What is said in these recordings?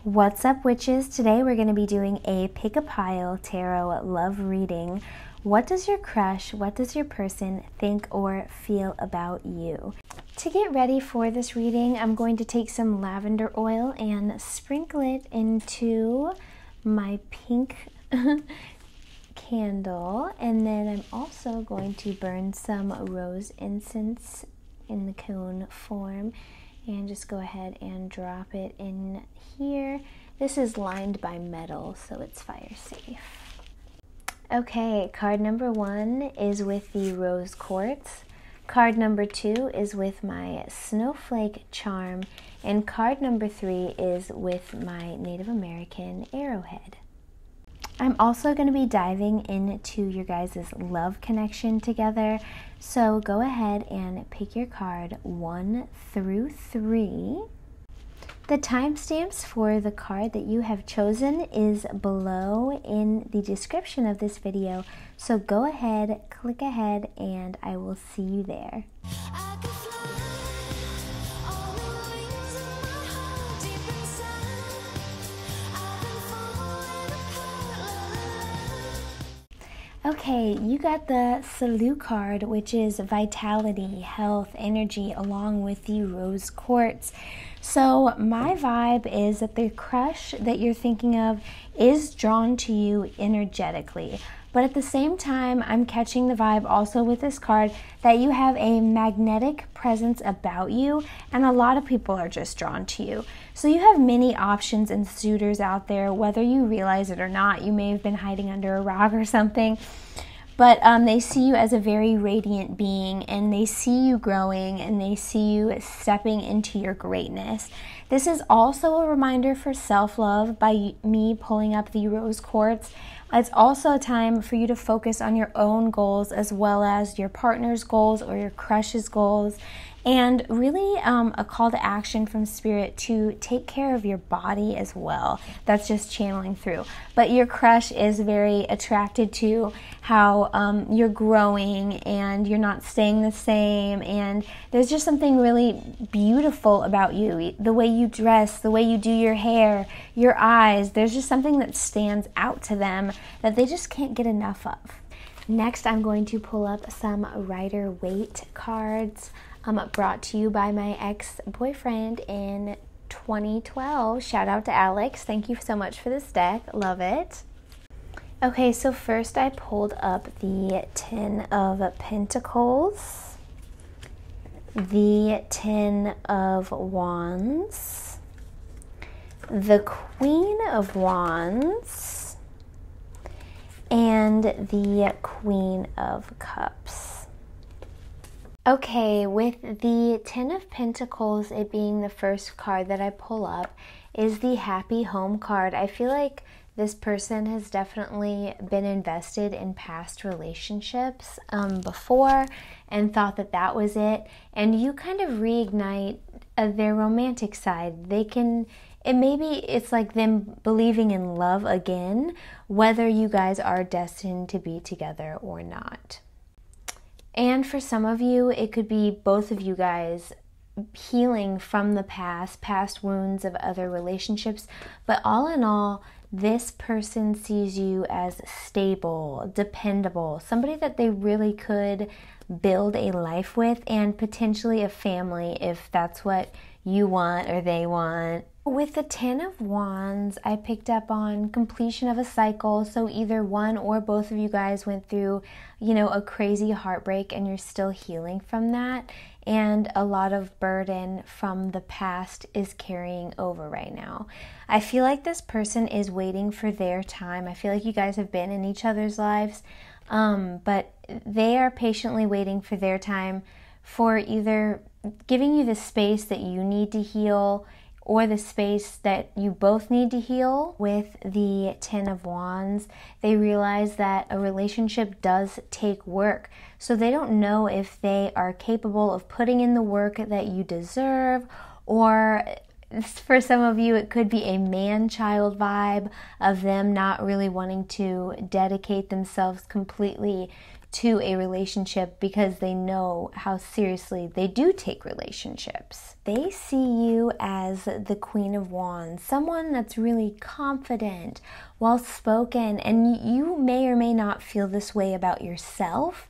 What's up, witches? Today we're going to be doing a pick a pile tarot love reading. What does your crush, what does your person think or feel about you? To get ready for this reading, I'm going to take some lavender oil and sprinkle it into my pink candle, and then I'm also going to burn some rose incense in the cone form and just go ahead and drop it in here. This is lined by metal, so it's fire safe. Okay, card number 1 is with the rose quartz. Card number 2 is with my snowflake charm, and card number 3 is with my Native American arrowhead. I'm also going to be diving into your guys' love connection together, so go ahead and pick your card 1 through 3. The timestamps for the card that you have chosen is below in the description of this video, so go ahead, click ahead, and I will see you there. Okay, you got the Salute card, which is vitality, health, energy, along with the rose quartz. So my vibe is that the crush that you're thinking of is drawn to you energetically. But at the same time, I'm catching the vibe also with this card that you have a magnetic presence about you, and a lot of people are just drawn to you. So you have many options and suitors out there, whether you realize it or not. You may have been hiding under a rock or something, but they see you as a very radiant being, and they see you growing, and they see you stepping into your greatness. This is also a reminder for self-love by me pulling up the rose quartz. It's also a time for you to focus on your own goals as well as your partner's goals or your crush's goals, and really a call to action from spirit to take care of your body as well. That's just channeling through. But your crush is very attracted to how you're growing and you're not staying the same, and there's just something really beautiful about you. The way you dress, the way you do your hair, your eyes, there's just something that stands out to them that they just can't get enough of. Next, I'm going to pull up some Rider-Waite cards brought to you by my ex-boyfriend in 2012. Shout out to Alex. Thank you so much for this deck. Love it. Okay, so first I pulled up the 10 of Pentacles, the 10 of Wands, the Queen of Wands, and the Queen of Cups. Okay, with the 10 of Pentacles, it being the first card that I pull up, is the Happy Home card. I feel like this person has definitely been invested in past relationships before and thought that that was it. And you kind of reignite their romantic side. Maybe it's like them believing in love again, whether you guys are destined to be together or not. And for some of you, it could be both of you guys healing from the past wounds of other relationships. But all in all, this person sees you as stable, dependable, somebody that they really could build a life with, and potentially a family if that's what you want or they want. With the 10 of Wands, I picked up on completion of a cycle. So either one or both of you guys went through, a crazy heartbreak and you're still healing from that. And a lot of burden from the past is carrying over right now. I feel like this person is waiting for their time. I feel like you guys have been in each other's lives, but they are patiently waiting for their time, for either giving you the space that you need to heal or the space that you both need to heal. With the 10 of Wands, they realize that a relationship does take work. So they don't know if they are capable of putting in the work that you deserve, or for some of you, it could be a man-child vibe of them not really wanting to dedicate themselves completely to a relationship because they know how seriously they do take relationships. They see you as the Queen of Wands, someone that's really confident, well-spoken, and you may or may not feel this way about yourself,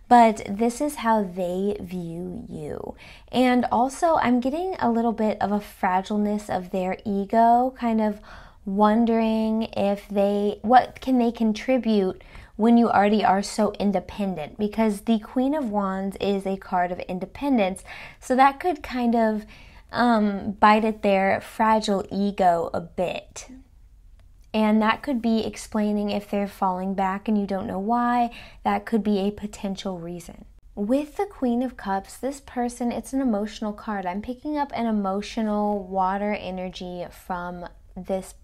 but this is how they view you. And also, I'm getting a little bit of a fragileness of their ego, kind of wondering what can they contribute when you already are so independent, because the Queen of Wands is a card of independence. So that could kind of bite at their fragile ego a bit. And that could be explaining if they're falling back and you don't know why. That could be a potential reason. With the Queen of Cups, this person, it's an emotional card. I'm picking up an emotional water energy from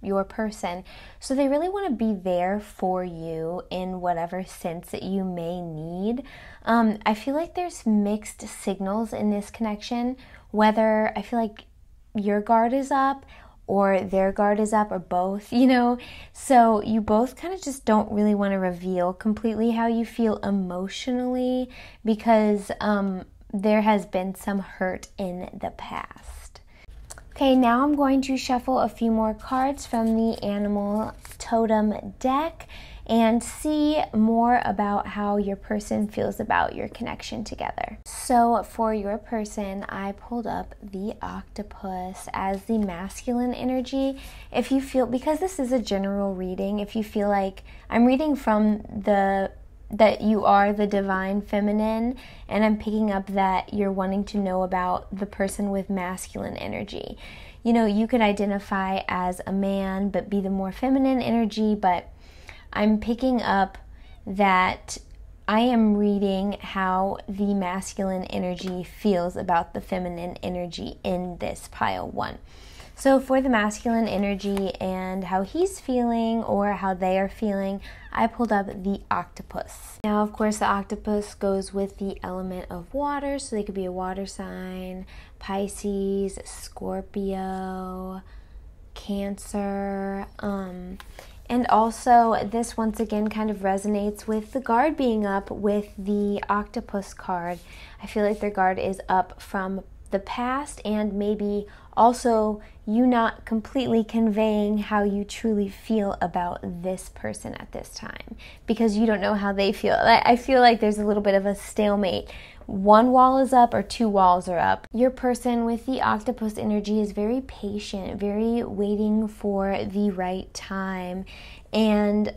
your person. So they really want to be there for you in whatever sense that you may need. I feel like there's mixed signals in this connection, whether I feel like your guard is up or their guard is up, or both, so you both kind of just don't really want to reveal completely how you feel emotionally, because there has been some hurt in the past. Okay, now I'm going to shuffle a few more cards from the Animal Totem deck and see more about how your person feels about your connection together. So for your person, I pulled up the octopus as the masculine energy. If you feel, because this is a general reading, if you feel like I'm reading from that you are the divine feminine, and I'm picking up that you're wanting to know about the person with masculine energy. You could identify as a man but be the more feminine energy, but I'm picking up that I am reading how the masculine energy feels about the feminine energy in this pile 1. So for the masculine energy and how he's feeling or how they are feeling, I pulled up the octopus. Now, of course, the octopus goes with the element of water, so they could be a water sign, Pisces, Scorpio, Cancer, and also this once again kind of resonates with the guard being up with the octopus card. I feel like their guard is up from the past, and maybe also you not completely conveying how you truly feel about this person at this time, because you don't know how they feel. I feel like there's a little bit of a stalemate. One wall is up or two walls are up. Your person with the octopus energy is very patient, very waiting for the right time, and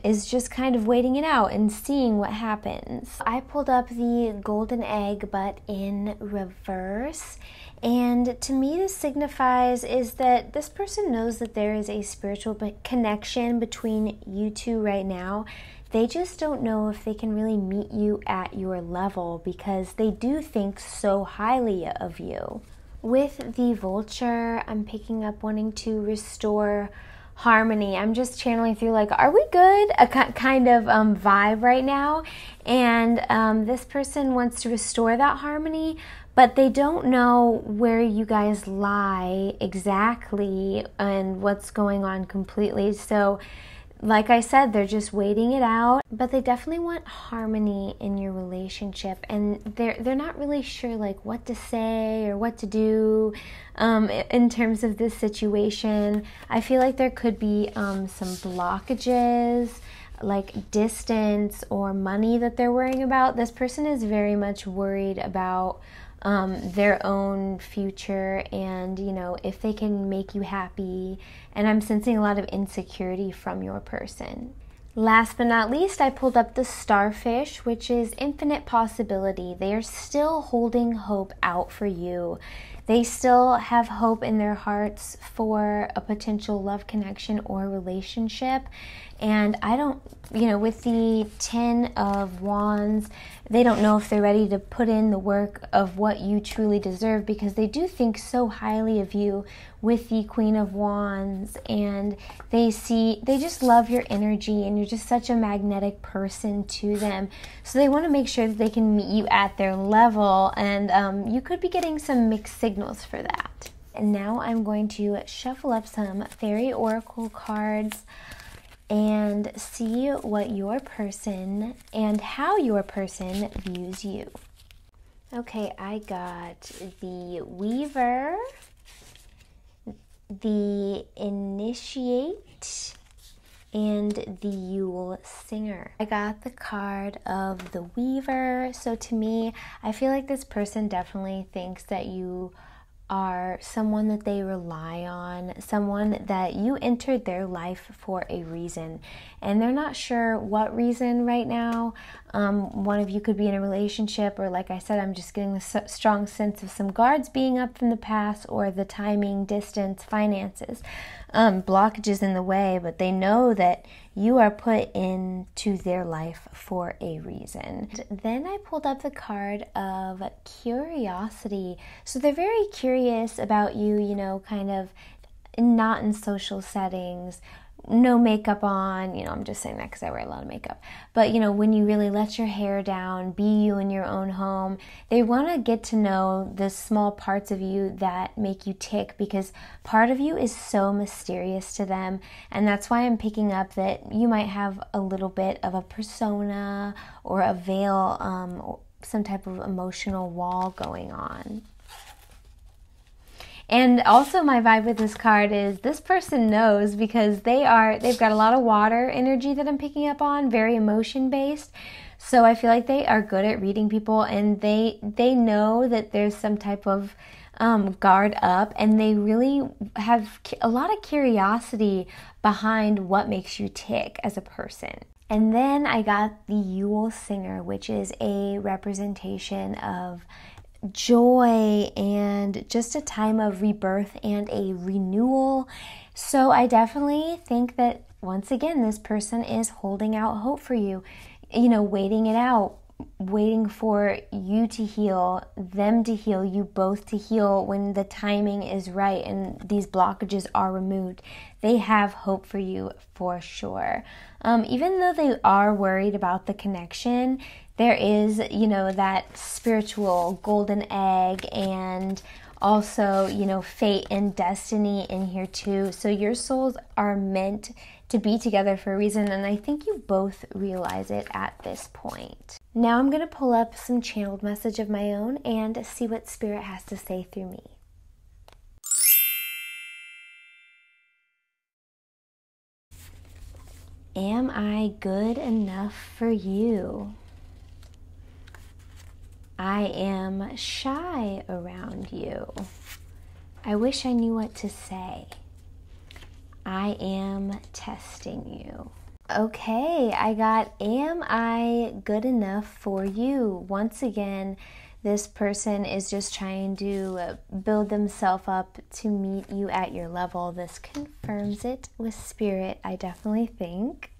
is just kind of waiting it out and seeing what happens. I pulled up the golden egg, but in reverse. And to me, this signifies is that this person knows that there is a spiritual connection between you two right now. They just don't know if they can really meet you at your level, because they do think so highly of you. With the vulture, I'm picking up wanting to restore harmony. I'm just channeling through like, are we good? A kind of vibe right now. And this person wants to restore that harmony, but they don't know where you guys lie exactly and what's going on completely. So like I said, they're just waiting it out, but they definitely want harmony in your relationship, and they're not really sure like what to say or what to do in terms of this situation. I feel like there could be some blockages, like distance or money that they're worrying about. This person is very much worried about their own future and, if they can make you happy. And I'm sensing a lot of insecurity from your person. Last but not least, I pulled up the starfish, which is infinite possibility. They are still holding hope out for you. They still have hope in their hearts for a potential love connection or relationship. And I don't, with the 10 of Wands, they don't know if they're ready to put in the work of what you truly deserve, because they do think so highly of you with the Queen of Wands, and they just love your energy, and you're just such a magnetic person to them. So they want to make sure that they can meet you at their level, and you could be getting some mixed signals for that. And now I'm going to shuffle up some fairy oracle cards and see what your person and how your person views you. Okay, I got the Weaver, the Initiate, and the Yule Singer. I got the card of the Weaver. So to me, I feel like this person definitely thinks that you are someone that they rely on, someone that you entered their life for a reason, and they're not sure what reason right now. One of you could be in a relationship, or like I said, I'm just getting the strong sense of some guards being up from the past, or the timing, distance, finances, blockages in the way, but they know that you are put into their life for a reason. Then I pulled up the card of curiosity. So they're very curious about you, you know, kind of not in social settings, no makeup on, you know, I'm just saying that because I wear a lot of makeup. But, you know, when you really let your hair down, be you in your own home, they want to get to know the small parts of you that make you tick, because part of you is so mysterious to them. And that's why I'm picking up that you might have a little bit of a persona or a veil, or some type of emotional wall going on. And also my vibe with this card is this person knows, because they've got a lot of water energy that I'm picking up on, very emotion based. So I feel like they are good at reading people, and they know that there's some type of guard up, and they really have a lot of curiosity behind what makes you tick as a person. And then I got the Yule Singer, which is a representation of joy and just a time of rebirth and a renewal. So I definitely think that, once again, this person is holding out hope for you, you know, waiting it out, waiting for you to heal, them to heal, you both to heal when the timing is right and these blockages are removed. They have hope for you for sure. Even though they are worried about the connection, there is, you know, that spiritual golden egg, and also, you know, fate and destiny in here too. So your souls are meant to be together for a reason, and I think you both realize it at this point. Now I'm going to pull up some channeled message of my own and see what Spirit has to say through me. Am I good enough for you? I am shy around you. I wish I knew what to say. I am testing you. Okay, I got, am I good enough for you? Once again, this person is just trying to build themselves up to meet you at your level. This confirms it with Spirit, I definitely think.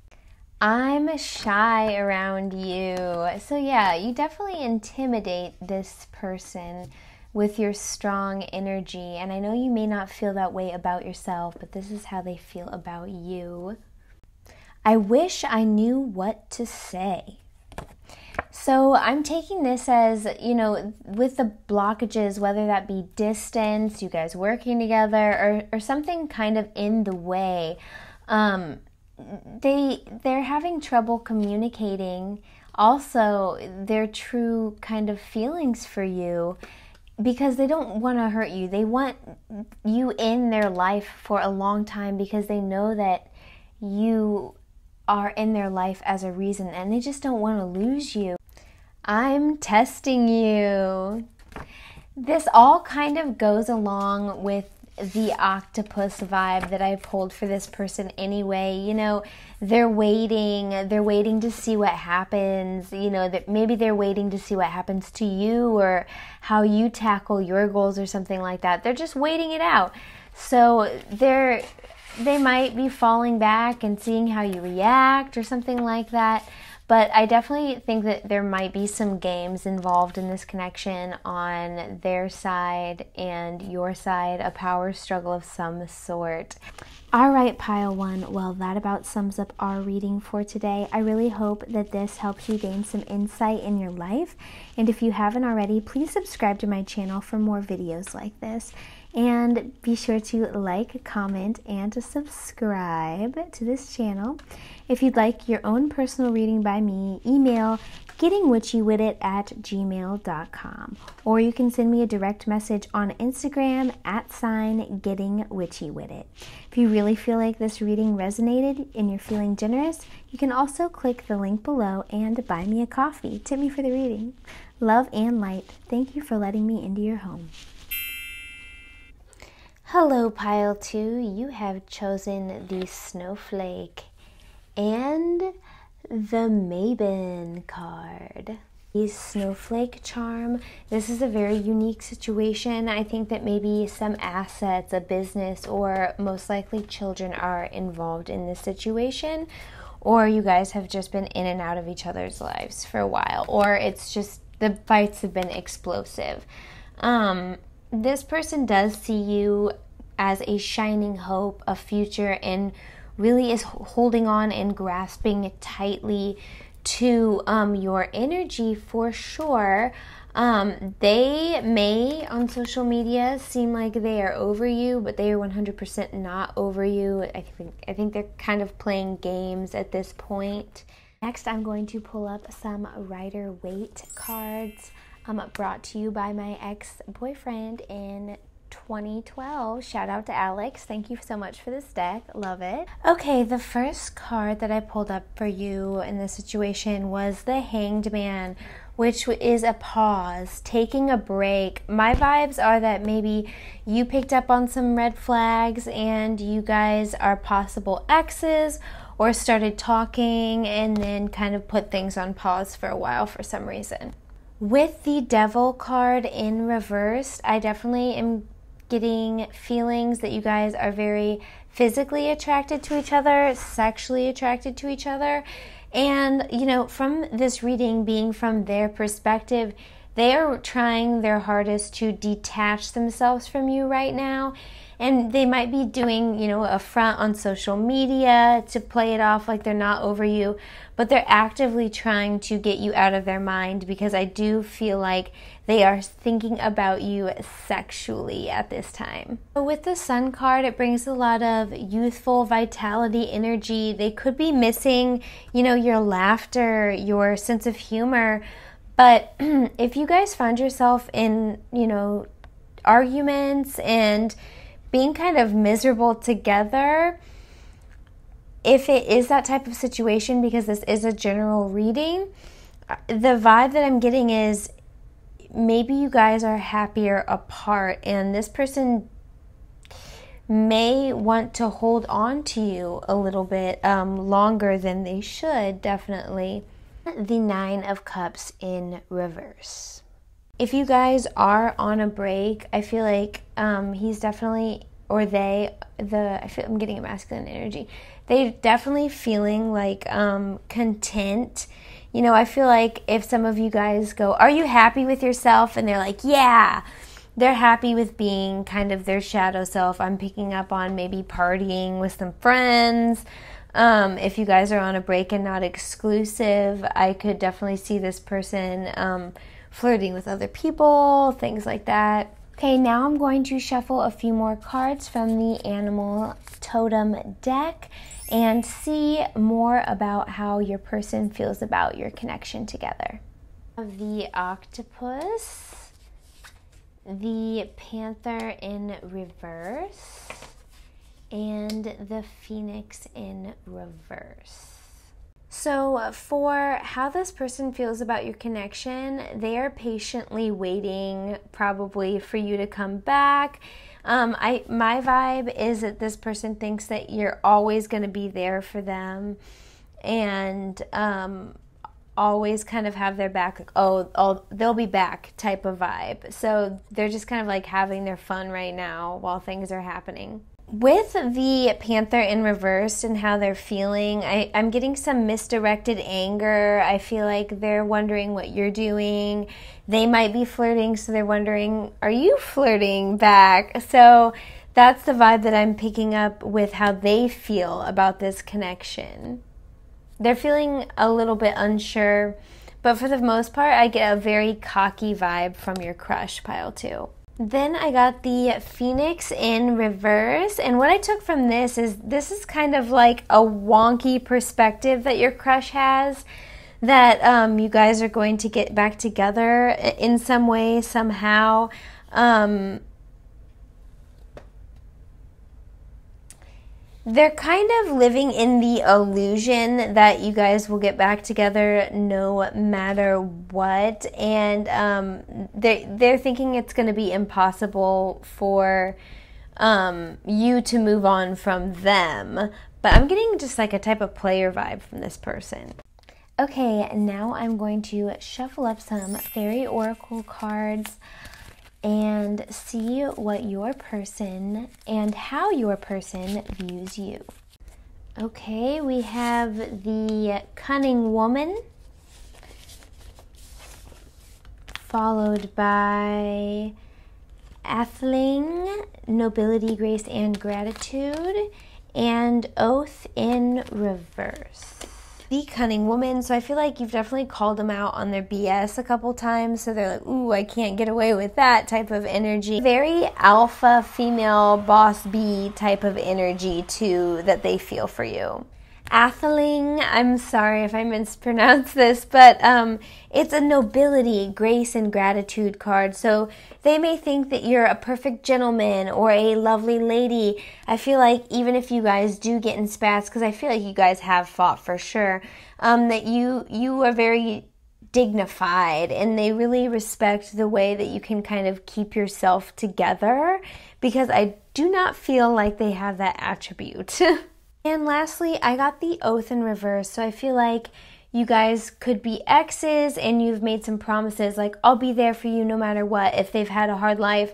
I'm shy around you. So yeah, you definitely intimidate this person with your strong energy. And I know you may not feel that way about yourself, but this is how they feel about you. I wish I knew what to say. So I'm taking this as, you know, with the blockages, whether that be distance, you guys working together, or something kind of in the way, they're having trouble communicating also their true kind of feelings for you, because they don't want to hurt you. They want you in their life for a long time, because they know that you are in their life as a reason, and they just don't want to lose you. I'm testing you. This all kind of goes along with the octopus vibe that I pulled for this person anyway. You know, they're waiting to see what happens, you know, that maybe they're waiting to see what happens to you, or how you tackle your goals or something like that. They're just waiting it out. So they might be falling back and seeing how you react or something like that. But I definitely think that there might be some games involved in this connection on their side and your side, a power struggle of some sort. All right, Pile 1, well, that about sums up our reading for today. I really hope that this helps you gain some insight in your life. And if you haven't already, please subscribe to my channel for more videos like this. And be sure to like, comment, and to subscribe to this channel. If you'd like your own personal reading by me, email gettingwitchywittit@gmail.com, or you can send me a direct message on Instagram @gettingwitchywittit. If you really feel like this reading resonated and you're feeling generous, you can also click the link below and buy me a coffee. Tip me for the reading. Love and light. Thank you for letting me into your home. Hello, Pile 2. You have chosen the Snowflake and the Maven card. The Snowflake charm. This is a very unique situation. I think that maybe some assets, a business, or most likely children are involved in this situation, or you guys have just been in and out of each other's lives for a while, or it's just the fights have been explosive. This person does see you as a shining hope, a future, and really is holding on and grasping tightly to your energy for sure. They may on social media seem like they are over you, but they are 100% not over you. I think they're kind of playing games at this point. Next, I'm going to pull up some Rider-Waite cards brought to you by my ex-boyfriend in 2012. Shout out to Alex. Thank you so much for this deck. Love it. Okay, the first card that I pulled up for you in this situation was the Hanged Man, which is a pause, taking a break. My vibes are that maybe you picked up on some red flags and you guys are possible exes, or started talking and then kind of put things on pause for a while for some reason. With the Devil card in reverse, I definitely am getting feelings that you guys are very physically attracted to each other, sexually attracted to each other. And, you know, from this reading being from their perspective, they are trying their hardest to detach themselves from you right now. And they might be doing, you know, a front on social media to play it off like they're not over you, but they're actively trying to get you out of their mind, because I do feel like they are thinking about you sexually at this time. With the Sun card, it brings a lot of youthful vitality, energy. They could be missing, you know, your laughter, your sense of humor. But if you guys find yourself in, you know, arguments and being kind of miserable together, if it is that type of situation, because this is a general reading, the vibe that I'm getting is maybe you guys are happier apart, and this person may want to hold on to you a little bit longer than they should, definitely. The Nine of Cups in reverse. If you guys are on a break, I feel like he's definitely, or I'm getting a masculine energy. They're definitely feeling like content. You know, I feel like if some of you guys go, "Are you happy with yourself?" and they're like, "Yeah." They're happy with being kind of their shadow self. I'm picking up on maybe partying with some friends. If you guys are on a break and not exclusive, I could definitely see this person flirting with other people, things like that. Okay, now I'm going to shuffle a few more cards from the Animal Totem deck and see more about how your person feels about your connection together. The Octopus, the Panther in reverse, and the Phoenix in reverse. So for how this person feels about your connection, they are patiently waiting probably for you to come back. My vibe is that this person thinks that you're always going to be there for them, and always kind of have their back, like, oh, they'll be back type of vibe. So they're just kind of like having their fun right now while things are happening. With the Panther in reverse and how they're feeling, I'm getting some misdirected anger. I feel like they're wondering what you're doing. They might be flirting, so they're wondering, are you flirting back? So that's the vibe that I'm picking up with how they feel about this connection. They're feeling a little bit unsure, but for the most part, I get a very cocky vibe from your crush, pile 2. Then I got the Phoenix in reverse, and what I took from this is kind of like a wonky perspective that your crush has, that you guys are going to get back together in some way, somehow. They're kind of living in the illusion that you guys will get back together no matter what, and they're thinking it's going to be impossible for you to move on from them. But I'm getting just like a type of player vibe from this person. Okay, now I'm going to shuffle up some fairy oracle cards and see what your person and how your person views you. Okay, we have the Cunning Woman, followed by Athling, Nobility, Grace, and Gratitude, and Oath in reverse. The Cunning Woman, so I feel like you've definitely called them out on their BS a couple times, so they're like, ooh, I can't get away with that type of energy. Very alpha female boss bee type of energy too that they feel for you. Athling, I'm sorry if I mispronounced this, but it's a Nobility, Grace, and Gratitude card. So they may think that you're a perfect gentleman or a lovely lady. I feel like even if you guys do get in spats, because I feel like you guys have fought for sure, that you are very dignified, and they really respect the way that you can kind of keep yourself together, because I do not feel like they have that attribute. And lastly, I got the Oath in reverse, so I feel like you guys could be exes and you've made some promises like, I'll be there for you no matter what, if they've had a hard life.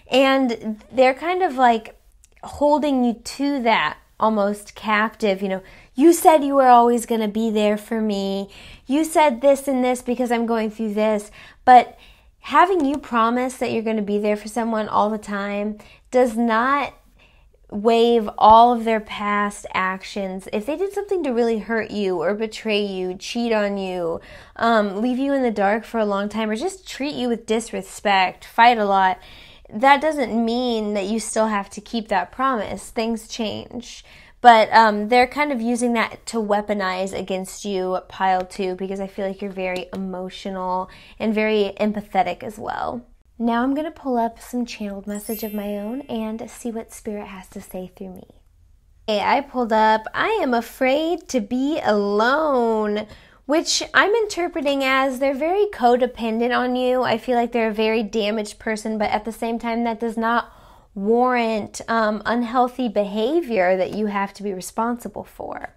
And they're kind of like holding you to that, almost captive. You know, you said you were always going to be there for me. You said this and this because I'm going through this. But having you promise that you're going to be there for someone all the time does not waive all of their past actions. If they did something to really hurt you or betray you, cheat on you, leave you in the dark for a long time, or just treat you with disrespect, fight a lot, that doesn't mean that you still have to keep that promise. Things change. But they're kind of using that to weaponize against you, pile 2, because I feel like you're very emotional and very empathetic as well. Now I'm going to pull up some channeled message of my own and see what Spirit has to say through me. Okay, I pulled up, I am afraid to be alone, which I'm interpreting as they're very codependent on you. I feel like they're a very damaged person, but at the same time, that does not warrant unhealthy behavior that you have to be responsible for.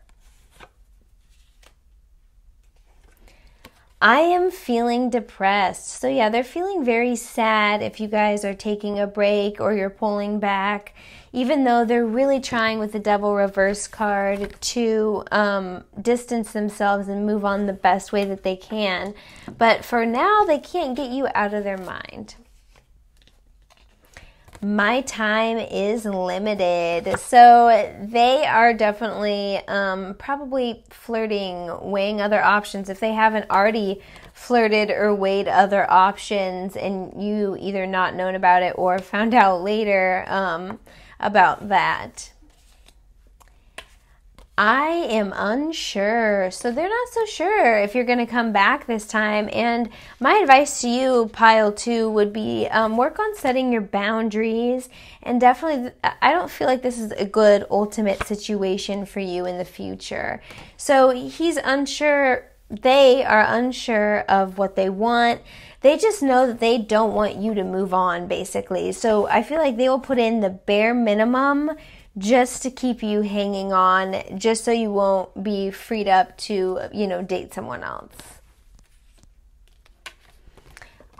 I am feeling depressed. So yeah, they're feeling very sad if you guys are taking a break or you're pulling back, even though they're really trying with the Devil reverse card to distance themselves and move on the best way that they can. But for now, they can't get you out of their mind. My time is limited. So they are definitely probably flirting, weighing other options. If they haven't already flirted or weighed other options and you either not known about it or found out later about that. I am unsure. So they're not so sure if you're going to come back this time. And my advice to you, pile 2, would be work on setting your boundaries. And definitely, I don't feel like this is a good ultimate situation for you in the future. So he's unsure. They are unsure of what they want. They just know that they don't want you to move on, basically. So I feel like they will put in the bare minimum just to keep you hanging on, just so you won't be freed up to, date someone else.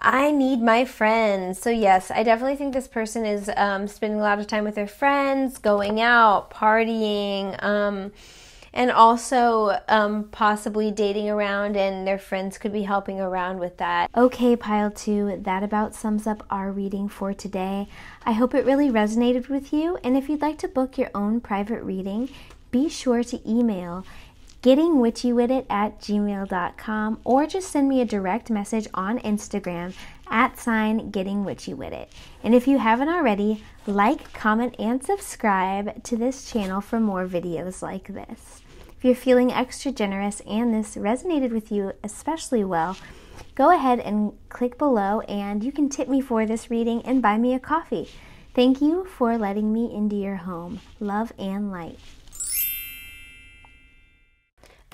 I need my friends. So yes, I definitely think this person is spending a lot of time with their friends, going out, partying, and also possibly dating around, and their friends could be helping around with that. Okay, pile 2, that about sums up our reading for today. I hope it really resonated with you, and if you'd like to book your own private reading, be sure to email gettingwitchywittit@gmail.com or just send me a direct message on Instagram @gettingwitchywittit. And if you haven't already, like, comment, and subscribe to this channel for more videos like this. If you're feeling extra generous and this resonated with you especially well, go ahead and click below and you can tip me for this reading and buy me a coffee. Thank you for letting me into your home. Love and light.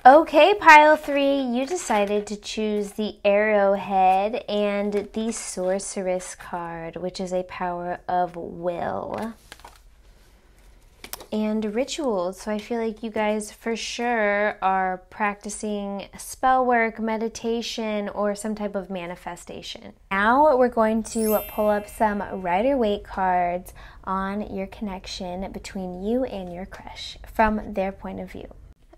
Okay, pile 3, you decided to choose the Arrowhead and the Sorceress card, which is a power of will and rituals. So I feel like you guys for sure are practicing spell work, meditation, or some type of manifestation. Now we're going to pull up some Rider-Waite cards on your connection between you and your crush from their point of view.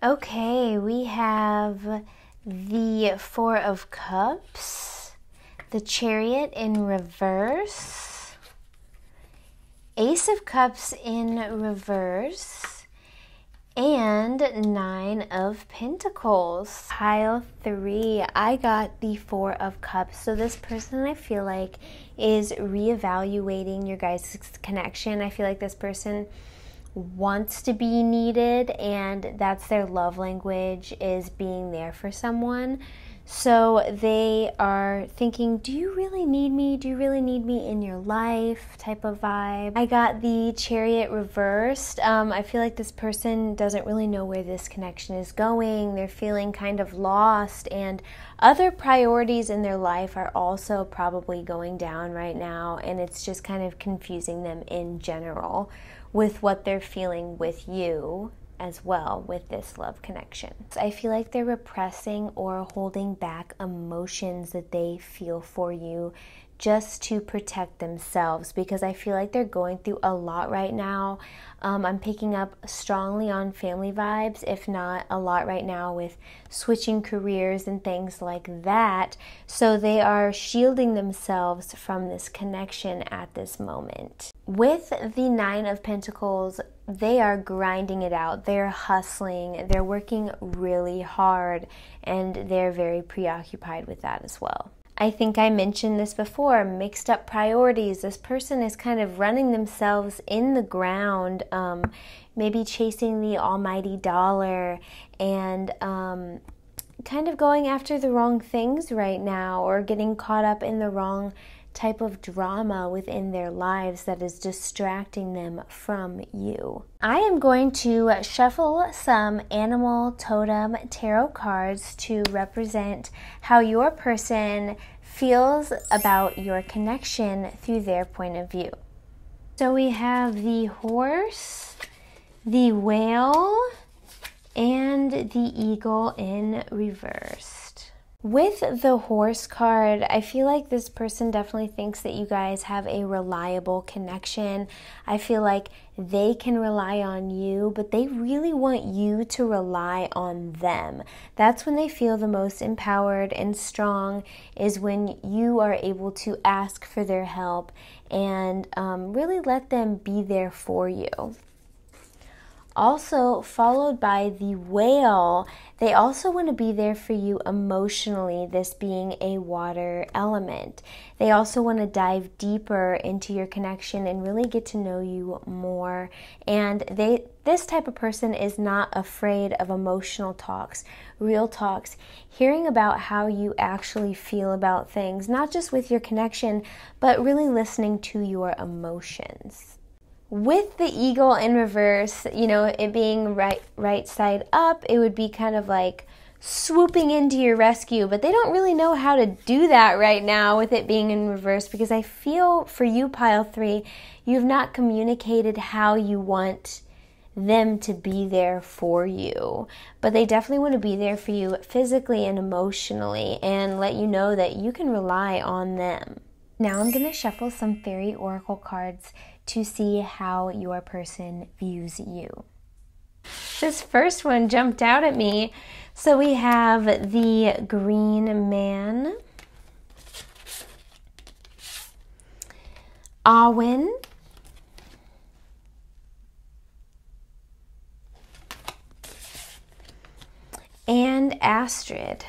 Okay, we have the Four of Cups, the Chariot in reverse, Ace of Cups in reverse, and Nine of Pentacles. Pile 3, I got the Four of Cups. So this person, I feel like, is reevaluating your guys' connection. I feel like this person wants to be needed, and that's their love language, is being there for someone. So they are thinking, do you really need me? Do you really need me in your life? Type of vibe. I got the Chariot reversed. I feel like this person doesn't really know where this connection is going. They're feeling kind of lost, and other priorities in their life are also probably going down right now, and it's just kind of confusing them in general with what they're feeling with you as well with this love connection. So I feel like they're repressing or holding back emotions that they feel for you just to protect themselves, because I feel like they're going through a lot right now. I'm picking up strongly on family vibes, if not a lot right now with switching careers and things like that. So they are shielding themselves from this connection at this moment. With the Nine of Pentacles, they are grinding it out. They're hustling. They're working really hard, and they're very preoccupied with that as well. I think I mentioned this before, mixed up priorities. This person is kind of running themselves in the ground, maybe chasing the almighty dollar and kind of going after the wrong things right now, or getting caught up in the wrong type of drama within their lives that is distracting them from you. I am going to shuffle some animal totem tarot cards to represent how your person feels about your connection through their point of view. So we have the horse, the whale, and the eagle in reversed. With the horse card, I feel like this person definitely thinks that you guys have a reliable connection. I feel like they can rely on you, but they really want you to rely on them. That's when they feel the most empowered and strong, is when you are able to ask for their help and really let them be there for you. Also followed by the whale. They also want to be there for you emotionally, this being a water element. They also want to dive deeper into your connection and really get to know you more. And this type of person is not afraid of emotional talks, real talks, hearing about how you actually feel about things, not just with your connection, but really listening to your emotions. With the eagle in reverse, you know, it being right side up, it would be kind of like swooping into your rescue, but they don't really know how to do that right now with it being in reverse, because I feel for you, pile 3, you've not communicated how you want them to be there for you, but they definitely want to be there for you physically and emotionally and let you know that you can rely on them. Now I'm going to shuffle some fairy oracle cards to see how your person views you. This first one jumped out at me. So we have the Green Man, Awin, and Astrid.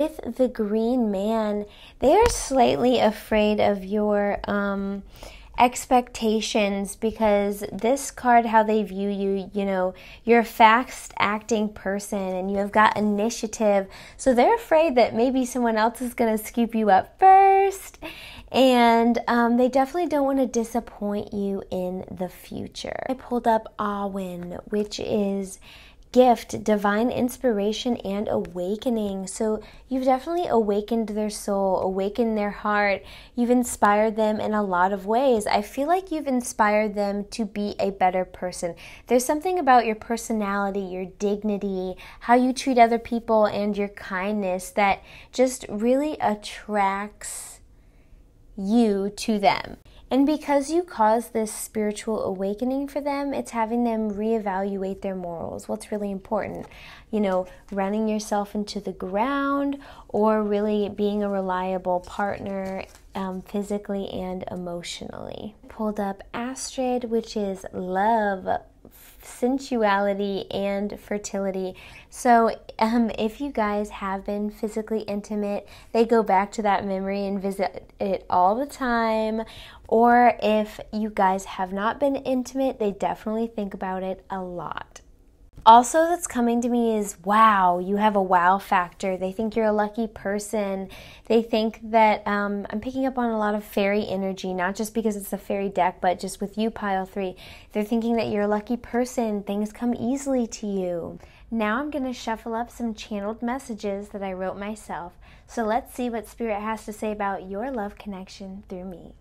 With the green man, they are slightly afraid of your expectations, because this card, how they view you, you know, you're a fast acting person and you have got initiative, so they're afraid that maybe someone else is going to scoop you up first, and they definitely don't want to disappoint you in the future. I pulled up Awin, which is gift, divine inspiration, and awakening. So you've definitely awakened their soul, awakened their heart. You've inspired them in a lot of ways. I feel like you've inspired them to be a better person. There's something about your personality, your dignity, how you treat other people, and your kindness that just really attracts you to them. And because you caused this spiritual awakening for them, it's having them reevaluate their morals. What's really important? You know, running yourself into the ground, or really being a reliable partner physically and emotionally. I pulled up Astrid, which is love, sensuality, and fertility. So if you guys have been physically intimate, they go back to that memory and visit it all the time. Or if you guys have not been intimate, they definitely think about it a lot. Also, that's coming to me is, wow, you have a wow factor. They think you're a lucky person. They think that, I'm picking up on a lot of fairy energy, not just because it's a fairy deck, but just with you, pile 3. They're thinking that you're a lucky person. Things come easily to you. Now I'm going to shuffle up some channeled messages that I wrote myself. So let's see what Spirit has to say about your love connection through me.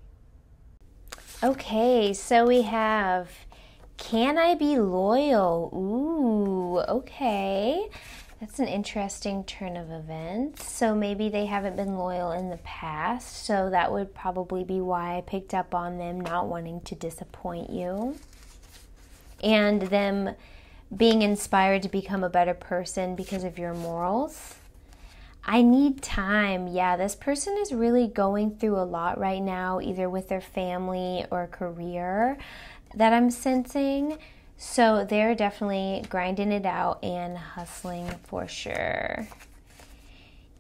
Okay, so we have, can I be loyal? Ooh, okay. That's an interesting turn of events. So maybe they haven't been loyal in the past, so that would probably be why I picked up on them not wanting to disappoint you. And them being inspired to become a better person because of your morals. I need time. Yeah, this person is really going through a lot right now, either with their family or career that I'm sensing. So they're definitely grinding it out and hustling for sure.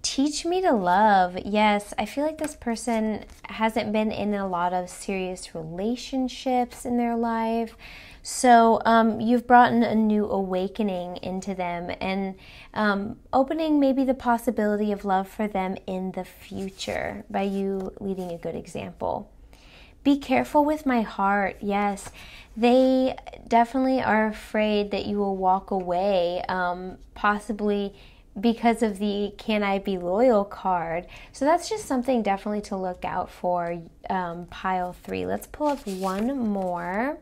Teach me to love. Yes, I feel like this person hasn't been in a lot of serious relationships in their life. So you've brought in a new awakening into them, and opening maybe the possibility of love for them in the future by you leading a good example. Be careful with my heart. Yes, they definitely are afraid that you will walk away, possibly because of the can I be loyal card. So that's just something definitely to look out for, pile 3. Let's pull up one more.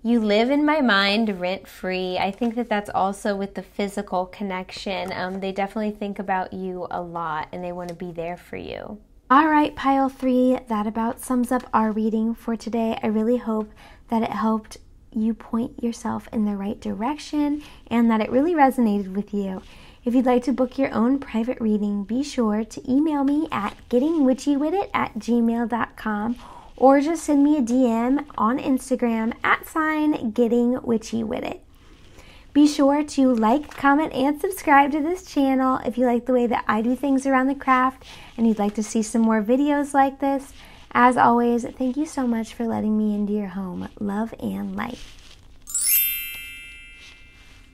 You live in my mind rent-free. I think that that's also with the physical connection. They definitely think about you a lot and they want to be there for you. All right, pile 3, that about sums up our reading for today. I really hope that it helped you point yourself in the right direction and that it really resonated with you. If you'd like to book your own private reading, be sure to email me at gettingwitchywittit@gmail.com, or just send me a DM on Instagram @ gettingwitchywittit. Be sure to like, comment, and subscribe to this channel if you like the way that I do things around the craft and you'd like to see some more videos like this. As always, thank you so much for letting me into your home. Love and light.